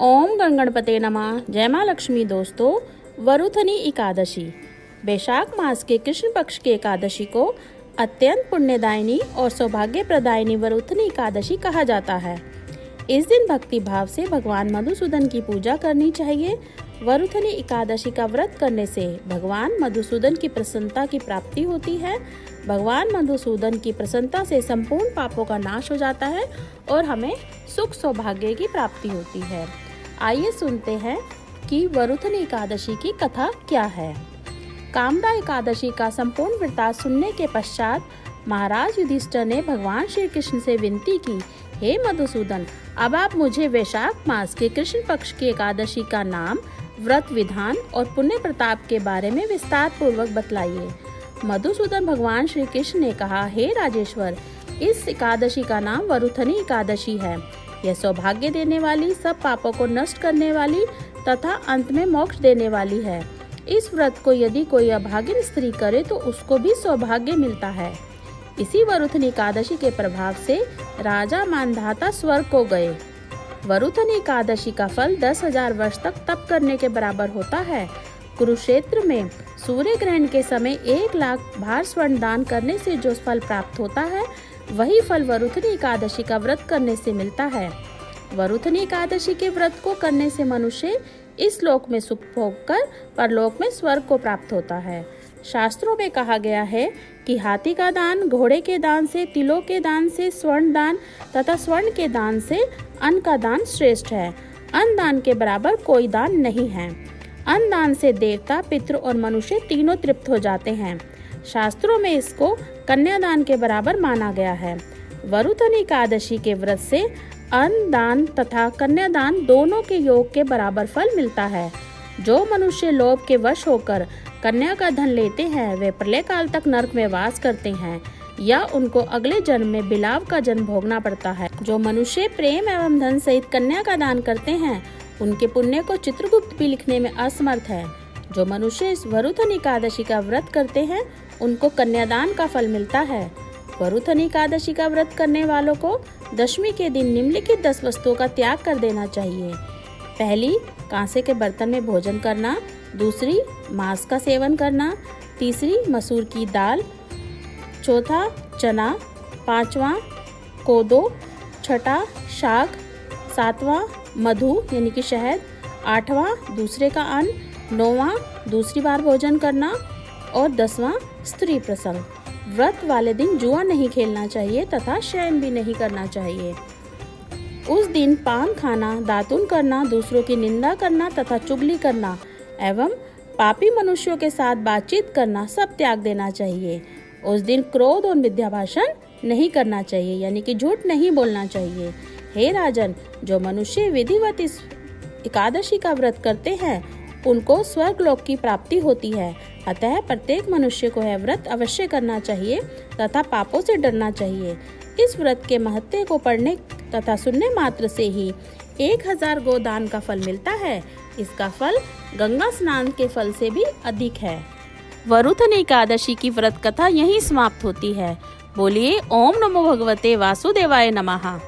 ओम गणगणपते नमः। जय माँ लक्ष्मी। दोस्तों, वरुथनी एकादशी वैशाख मास के कृष्ण पक्ष की एकादशी को अत्यंत पुण्यदायिनी और सौभाग्य प्रदायिनी वरुथनी एकादशी कहा जाता है। इस दिन भक्ति भाव से भगवान मधुसूदन की पूजा करनी चाहिए। वरुथनी एकादशी का व्रत करने से भगवान मधुसूदन की प्रसन्नता की प्राप्ति होती है। भगवान मधुसूदन की प्रसन्नता से संपूर्ण पापों का नाश हो जाता है और हमें सुख सौभाग्य की प्राप्ति होती है। आइए सुनते हैं कि वरुथनी एकादशी की कथा क्या है। कामदा एकादशी का संपूर्ण वृत्तांत सुनने के पश्चात महाराज युधिष्ठिर ने भगवान श्री कृष्ण से विनती की, हे मधुसूदन, अब आप मुझे वैशाख मास के कृष्ण पक्ष की एकादशी का नाम, व्रत विधान और पुण्य प्रताप के बारे में विस्तार पूर्वक बतलाइए। मधुसूदन भगवान श्री कृष्ण ने कहा, हे राजेश्वर, इस एकादशी का नाम वरुथनी एकादशी है। यह सौभाग्य देने वाली, सब पापों को नष्ट करने वाली तथा अंत में मोक्ष देने वाली है। इस व्रत को यदि कोई अभागिन स्त्री करे तो उसको भी सौभाग्य मिलता है। इसी वरुथनी एकादशी के प्रभाव से राजा मानधाता स्वर्ग को गए। वरुथनी एकादशी का फल 10,000 वर्ष तक तप करने के बराबर होता है। कुरुक्षेत्र में सूर्य ग्रहण के समय 1,00,000 भार स्वर्ण दान करने से जो फल प्राप्त होता है, वही फल वरुथनी एकादशी का व्रत करने से मिलता है। वरुथनी एकादशी के व्रत को करने से मनुष्य इस लोक में सुख भोगकर परलोक में स्वर्ग को प्राप्त होता है। शास्त्रों में कहा गया है कि हाथी का दान, घोड़े के दान से, तिलों के दान से, स्वर्ण दान तथा स्वर्ण के दान से अन्न का दान श्रेष्ठ है। अन्न दान के बराबर कोई दान नहीं है। अन्न दान से देवता, पितृ और मनुष्य तीनों तृप्त हो जाते हैं। शास्त्रों में इसको कन्यादान के बराबर माना गया है। वरुथनी एकादशी के व्रत से अन्न दान तथा कन्यादान दोनों के योग के बराबर फल मिलता है। जो मनुष्य लोभ के वश होकर कन्या का धन लेते हैं, वे प्रलय काल तक नरक में वास करते हैं या उनको अगले जन्म में बिलाव का जन्म भोगना पड़ता है। जो मनुष्य प्रेम एवं धन सहित कन्या का दान करते हैं, उनके पुण्य को चित्रगुप्त भी लिखने में असमर्थ है। जो मनुष्य इस वरुथनी एकादशी का व्रत करते हैं, उनको कन्यादान का फल मिलता है। वरुथनी एकादशी का व्रत करने वालों को दशमी के दिन निम्नलिखित 10 वस्तुओं का त्याग कर देना चाहिए। पहली, कांसे के बर्तन में भोजन करना। दूसरी, मांस का सेवन करना। तीसरी, मसूर की दाल। चौथा, चना। पांचवा, कोदो। छठा, शाक। सातवां, मधु यानी कि शहद। आठवां, दूसरे का अन्न। नौवां, दूसरी बार भोजन करना। और 10वां, स्त्री प्रसंग। व्रत वाले दिन जुआ नहीं खेलना चाहिए तथा शयन भी नहीं करना चाहिए। उस दिन पान खाना, दातुन करना, दूसरों की निंदा करना तथा चुगली करना एवं पापी मनुष्यों के साथ बातचीत करना सब त्याग देना चाहिए। उस दिन क्रोध और मिथ्या भाषण नहीं करना चाहिए, यानी कि झूठ नहीं बोलना चाहिए। हे राजन, जो मनुष्य विधिवत इस एकादशी का व्रत करते हैं, उनको स्वर्ग लोक की प्राप्ति होती है। अतः प्रत्येक मनुष्य को यह व्रत अवश्य करना चाहिए तथा पापों से डरना चाहिए। इस व्रत के महत्व को पढ़ने तथा सुनने मात्र से ही 1,000 गोदान का फल मिलता है। इसका फल गंगा स्नान के फल से भी अधिक है। वरुथनी एकादशी की व्रत कथा यहीं समाप्त होती है। बोलिए ओम नमो भगवते वासुदेवाय नमः।